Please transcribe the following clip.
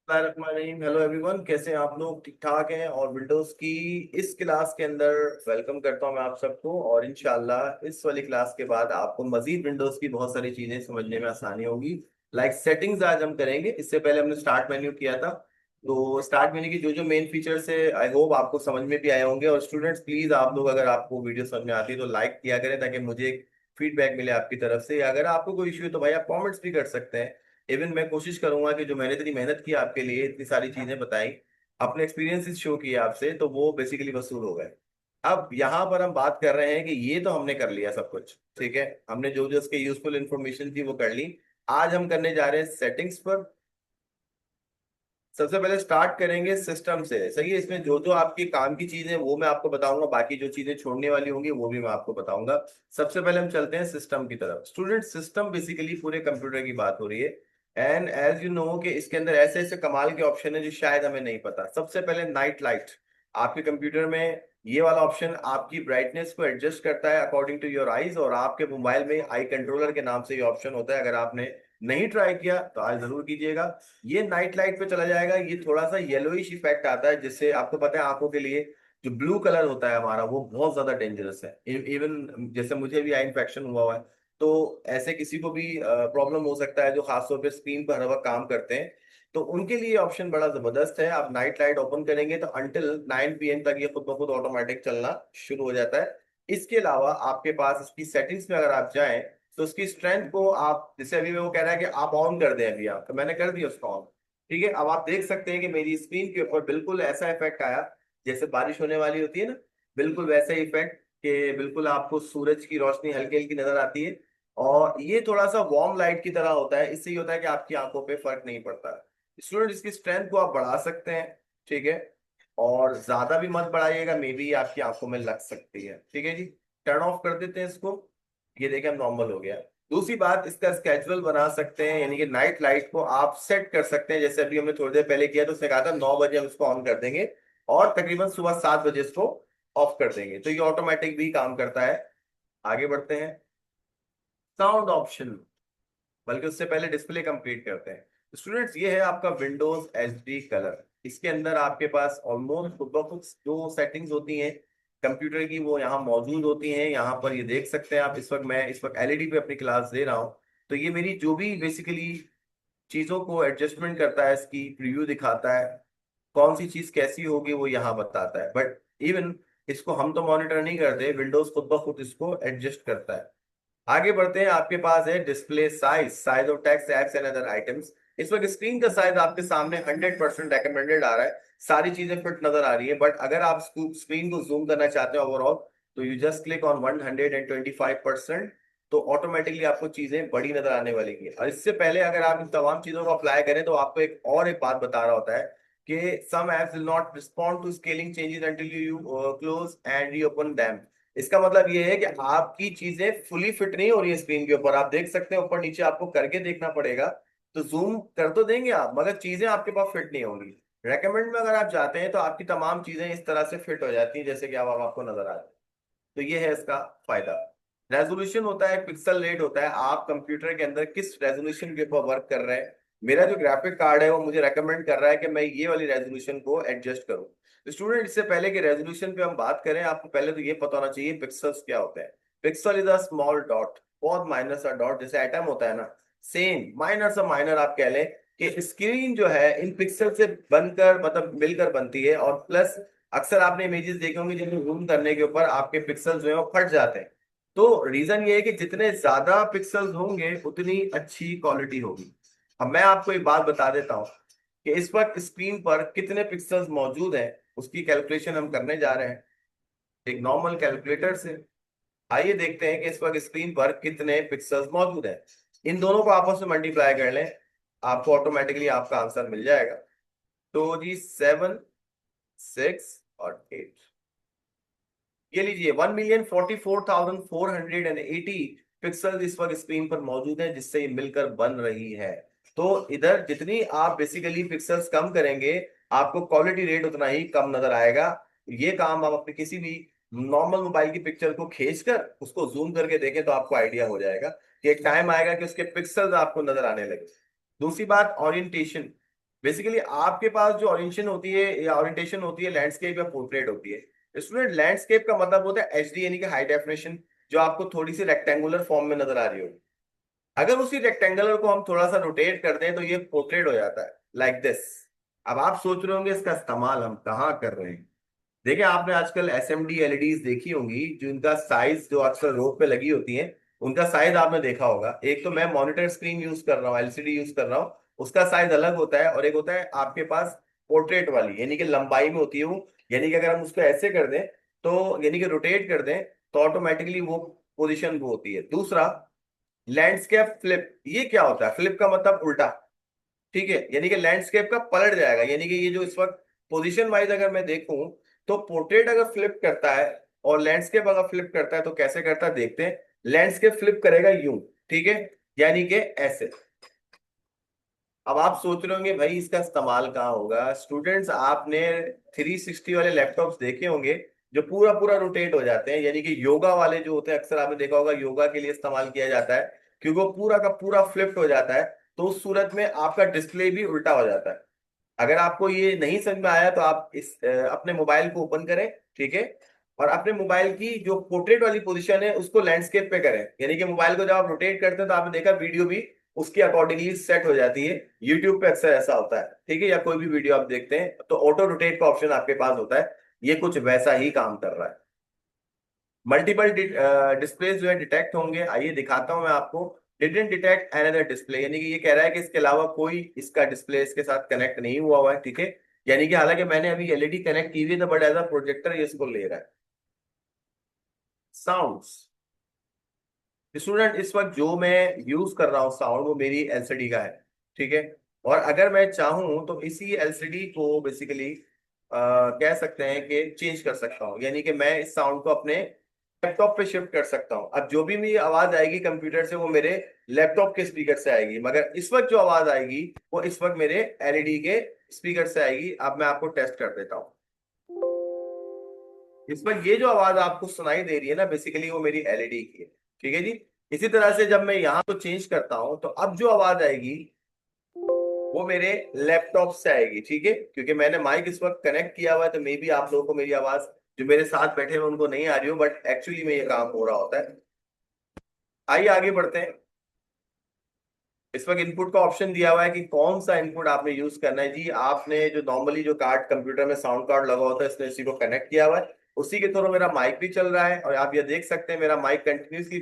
Hello everyone, कैसे हैं आप लोग? ठीक ठाक हैं? और विंडोज की इस क्लास के अंदर वेलकम करता हूं मैं आप सबको। और इंशाल्लाह इस वाली क्लास के बाद आपको मजीद विंडोज की बहुत सारी चीजें समझने में आसानी होगी। लाइक सेटिंग्स आज हम करेंगे। इससे पहले हमने स्टार्ट मेन्यू किया था, तो स्टार्ट मेन्यू की जो जो मेन फीचर्स है आई होप आपको समझ में भी आए होंगे। और स्टूडेंट्स प्लीज आप लोग अगर आपको वीडियो समझ में आती है तो लाइक किया करें, ताकि मुझे फीडबैक मिले आपकी तरफ से। अगर आपको कोई इश्यू है तो भाई आप कमेंट्स भी कर सकते हैं। इवन मैं कोशिश करूंगा कि जो मैंने इतनी मेहनत की आपके लिए, इतनी सारी चीजें बताई, अपने एक्सपीरियंसेस शो किए आपसे, तो वो बेसिकली वसूल हो गए। अब यहाँ पर हम बात कर रहे हैं कि ये तो हमने कर लिया सब कुछ, ठीक है। हमने जो जो उसके यूजफुल इंफॉर्मेशन थी वो कर ली। आज हम करने जा रहे हैं सेटिंग्स पर। सबसे पहले स्टार्ट करेंगे सिस्टम से, सही है। इसमें जो जो आपकी काम की चीजें वो मैं आपको बताऊंगा, बाकी जो चीजें छोड़ने वाली होंगी वो भी मैं आपको बताऊंगा। सबसे पहले हम चलते हैं सिस्टम की तरफ। स्टूडेंट, सिस्टम बेसिकली पूरे कंप्यूटर की बात हो रही है। एंड एज यू नो कि इसके अंदर ऐसे ऐसे कमाल के ऑप्शन है जो शायद हमें नहीं पता। सबसे पहले नाइट लाइट। आपके कंप्यूटर में ये वाला ऑप्शन आपकी ब्राइटनेस को एडजस्ट करता है अकॉर्डिंग टू योर आईज। और आपके मोबाइल में आई कंट्रोलर के नाम से ये ऑप्शन होता है। अगर आपने नहीं ट्राई किया तो आज जरूर कीजिएगा। ये नाइट लाइट पे चला जाएगा। ये थोड़ा सा येलोइश इफेक्ट आता है, जिससे आपको पता है आंखों के लिए जो ब्लू कलर होता है हमारा वो बहुत ज्यादा डेंजरस है। इवन जैसे मुझे भी आई इन्फेक्शन हुआ हुआ है, तो ऐसे किसी को भी प्रॉब्लम हो सकता है जो खासतौर पे स्क्रीन पर हर वक्त काम करते हैं। तो उनके लिए ऑप्शन बड़ा जबरदस्त है। आप नाइट लाइट ओपन करेंगे तो अंटिल 9 PM तक ये खुद ब खुद ऑटोमेटिक चलना शुरू हो जाता है। इसके अलावा आपके पास इसकी सेटिंग्स में अगर आप जाएं तो उसकी स्ट्रेंथ को आप, जैसे अभी वो कह रहा है कि आप ऑन कर दें, अभी आप, तो मैंने कर दिया उसको ऑन। ठीक है, अब आप देख सकते हैं कि मेरी स्क्रीन के ऊपर बिल्कुल ऐसा इफेक्ट आया जैसे बारिश होने वाली होती है ना, बिल्कुल वैसा ही इफेक्ट, कि बिल्कुल आपको सूरज की रोशनी हल्की हल्की नजर आती है। और ये थोड़ा सा वार्म लाइट की तरह होता है। इससे ये होता है कि आपकी आंखों पे फर्क नहीं पड़ता है। स्टूडेंट, इसकी स्ट्रेंथ को आप बढ़ा सकते हैं, ठीक है। और ज्यादा भी मत बढ़ाइएगा, मे बी आपकी आंखों में लग सकती है। ठीक है जी, टर्न ऑफ कर देते हैं इसको। ये देखें नॉर्मल हो गया। दूसरी बात, इसका स्केजुअल बना सकते हैं, यानी कि नाइट लाइट को आप सेट कर सकते हैं। जैसे अभी हमने थोड़ी देर पहले किया तो उसने कहा था 9 बजे हम इसको ऑन कर देंगे और तकरीबन सुबह 7 बजे इसको ऑफ कर देंगे, तो ये ऑटोमेटिक भी काम करता है। आगे बढ़ते हैं, साउंड ऑप्शन। बल्कि उससे पहले डिस्प्ले कंप्लीट करते हैं। स्टूडेंट्स, ये है आपका विंडोज एचडी कलर। इसके अंदर आपके पास ऑलमोस्ट जो सेटिंग्स होती हैं कंप्यूटर की वो यहाँ मौजूद होती हैं। यहाँ पर ये देख सकते हैं आप। इस वक्त एलईडी पे अपनी क्लास दे रहा हूँ, तो ये मेरी जो भी बेसिकली चीजों को एडजस्टमेंट करता है, इसकी प्रीव्यू दिखाता है, कौन सी चीज कैसी होगी वो यहाँ बताता है। बट इवन इसको हम तो मॉनिटर नहीं करते, विंडोज खुद ब खुद इसको एडजस्ट करता है। आगे बढ़ते हैं, आपके पास है display size, size of text apps and other items. इस वक्त स्क्रीन का साइज आपके सामने 100% रेकमेंडेड आ रहा है। सारी चीजें फिट नजर आ रही है। बट अगर आप स्क्रीन को जूम करना चाहते हैं ओवरऑल, तो यू जस्ट क्लिक ऑन 125%। तो ऑटोमेटिकली आपको चीजें बड़ी नजर आने वाली है। और इससे पहले अगर आप इन तमाम चीजों को अप्लाई करें तो आपको एक बात बता रहा होता है कि some apps will not respond to scaling changes until you close and reopen them. इसका मतलब ये है कि आपकी चीजें फुली फिट नहीं हो रही है स्क्रीन के ऊपर। आप देख सकते हैं ऊपर नीचे आपको करके देखना पड़ेगा। तो जूम कर तो देंगे आप, मगर चीजें आपके पास फिट नहीं होंगी। रेकमेंड में अगर आप जाते हैं तो आपकी तमाम चीजें इस तरह से फिट हो जाती हैं जैसे कि अब आपको नजर आ रहा है। तो ये है इसका फायदा। रेजोल्यूशन होता है, पिक्सल रेट होता है, आप कंप्यूटर के अंदर किस रेजोल्यूशन के ऊपर वर्क कर रहे हैं। मेरा जो ग्राफिक कार्ड है वो मुझे रेकमेंड कर रहा है कि मैं ये वाली रेजोल्यूशन को एडजस्ट करूं। तो स्टूडेंट, इससे पहले कि रेजोल्यूशन पे हम बात करें, आपको पहले तो ये पता होना चाहिए पिक्सल्स क्या होते हैं। Pixel is a small dot, बहुत माइनर सा डॉट, जैसे एटम होता है ना, सेम माइनर सा माइनर आप कह लें कि स्क्रीन जो है इन पिक्सल से बनकर, मतलब मिलकर बनती है। और प्लस अक्सर आपने इमेजेस देखे होंगे जिनको जूम करने के ऊपर आपके पिक्सल्स जो है वो फट जाते हैं। तो रीजन ये है कि जितने ज्यादा पिक्सल्स होंगे उतनी अच्छी क्वालिटी होगी। अब मैं आपको एक बात बता देता हूँ कि इस वक्त स्क्रीन पर कितने पिक्सल्स मौजूद हैं, उसकी कैलकुलेशन हम करने जा रहे हैं एक नॉर्मल कैलकुलेटर से। आइए देखते हैं कि इस वक्त स्क्रीन पर कितने पिक्सल्स मौजूद हैं। इन दोनों को आपस में मल्टीप्लाई कर लें, आपको ऑटोमेटिकली आपका आंसर मिल जाएगा। तो जी 7, 6 और 8, ये लीजिए 1,44,480 पिक्सल इस वक्त स्क्रीन पर मौजूद है, जिससे ये मिलकर बन रही है। तो इधर जितनी आप बेसिकली पिक्सल्स कम करेंगे, आपको क्वालिटी रेट उतना ही कम नजर आएगा। ये काम आप अपने किसी भी नॉर्मल मोबाइल की पिक्चर को खींचकर उसको जूम करके देखें तो आपको आइडिया हो जाएगा कि एक टाइम आएगा कि उसके पिक्सल्स आपको नजर आने लगे। दूसरी बात, ओरिएंटेशन। बेसिकली आपके पास जो ओरिएंटेशन होती है या ओरिएंटेशन होती है लैंडस्केप या पोर्ट्रेट होती है। स्टूडेंट लैंडस्केप का मतलब होता है एचडी यानी कि हाई डेफिनेशन, जो आपको थोड़ी सी रेक्टेंगुलर फॉर्म में नजर आ रही होगी। अगर उसी रेक्टेंगुलर को हम थोड़ा सा रोटेट कर दें तो ये पोर्ट्रेट हो जाता है लाइक दिस। अब आप सोच रहे होंगे इसका इस्तेमाल हम कहाँ कर रहे हैं। देखिए आपने आजकल एसएमडी एलईडीज देखी होंगी, जो इनका साइज जो अक्सर रोड पे लगी होती है, उनका साइज आपने देखा होगा। एक तो मैं मॉनिटर स्क्रीन यूज कर रहा हूँ, एलसीडी यूज कर रहा हूँ, उसका साइज अलग होता है, और एक होता है आपके पास पोर्ट्रेट वाली, यानी कि लंबाई में होती है वो। यानी कि अगर हम उसको ऐसे कर दें तो यानी कि रोटेट कर दें तो ऑटोमेटिकली वो पोजिशन वो होती है। दूसरा लैंडस्केप फ्लिप, ये क्या होता है? फ्लिप का मतलब उल्टा, ठीक है, यानी कि लैंडस्केप का पलट जाएगा। यानी कि ये जो इस वक्त पोजीशन वाइज अगर मैं देखूं तो पोर्ट्रेट अगर फ्लिप करता है और लैंडस्केप अगर फ्लिप करता है तो कैसे करता है देखते हैं। लैंडस्केप फ्लिप करेगा यूं, ठीक है, यानी कि ऐसे। अब आप सोच रहे होंगे भाई इसका इस्तेमाल कहाँ होगा। स्टूडेंट्स आपने 360 वाले लैपटॉप्स देखे होंगे जो पूरा पूरा रोटेट हो जाते हैं, यानी कि योगा वाले जो होते हैं, अक्सर आपने देखा होगा योगा के लिए इस्तेमाल किया जाता है, क्योंकि वो पूरा का पूरा फ्लिप्ड हो जाता है। तो उस सूरत में आपका डिस्प्ले भी उल्टा हो जाता है। अगर आपको ये नहीं समझ में आया तो आप अपने मोबाइल को ओपन करें, ठीक है, और अपने मोबाइल की जो पोर्ट्रेट वाली पोजीशन है उसको लैंडस्केप पे करें। यानी कि मोबाइल को जब आप रोटेट करते हैं तो आपने देखा वीडियो भी उसके अकॉर्डिंगली सेट हो जाती है। यूट्यूब पे अक्सर ऐसा होता है, ठीक है, या कोई भी वीडियो आप देखते हैं तो ऑटो रोटेट का ऑप्शन आपके पास होता है। ये कुछ वैसा ही काम कर रहा है। मल्टीपल डिस्प्ले जो है डिटेक्ट होंगे, आइए दिखाता हूं मैं आपको। डिडंट डिटेक्ट एनदर डिस्प्ले, यानी कि ये कह रहा है कि इसके अलावा कोई इसका डिस्प्ले इसके साथ कनेक्ट नहीं हुआ है, ठीक है। यानी कि हालांकि मैंने अभी एलईडी कनेक्ट की हुई है बट एज अ प्रोजेक्टर ये इसको ले रहा है। साउंड्स, स्टूडेंट इस वक्त जो मैं यूज कर रहा हूँ साउंड वो मेरी एलसीडी का है, ठीक है। और अगर मैं चाहूँ तो इसी एलसीडी को बेसिकली कह सकते हैं कि चेंज कर सकता हूँ, यानी कि मैं इस साउंड को अपने लैपटॉप पे शिफ्ट कर सकता हूँ। अब जो भी मेरी आवाज आएगी कंप्यूटर से वो मेरे लैपटॉप के स्पीकर से आएगी, मगर इस वक्त जो आवाज आएगी वो इस वक्त मेरे एलईडी के स्पीकर से आएगी। अब मैं आपको टेस्ट कर देता हूँ। इस वक्त ये जो आवाज आपको सुनाई दे रही है ना, बेसिकली वो मेरी एलईडी की है, ठीक है जी। इसी तरह से जब मैं यहाँ को चेंज करता हूं तो अब जो आवाज आएगी वो मेरे लैपटॉप से आएगी, ठीक है, क्योंकि मैंने माइक इस वक्त कनेक्ट किया हुआ है। तो मे बी आप लोगों को मेरी आवाज जो मेरे साथ बैठे हुए उनको नहीं आ रही हो, बट एक्चुअली में ये काम हो रहा होता है। आइए आगे बढ़ते हैं। इस वक्त इनपुट का ऑप्शन दिया हुआ है कि कौन सा इनपुट आपने यूज करना है। जी आपने जो नॉर्मली जो कार्ड कंप्यूटर में साउंड कार्ड लगा होता है इसने इसी को कनेक्ट किया हुआ है, उसी के थ्रू मेरा माइक भी चल रहा है, और आप ये देख सकते हैं मेरा माइक कंटिन्यूसली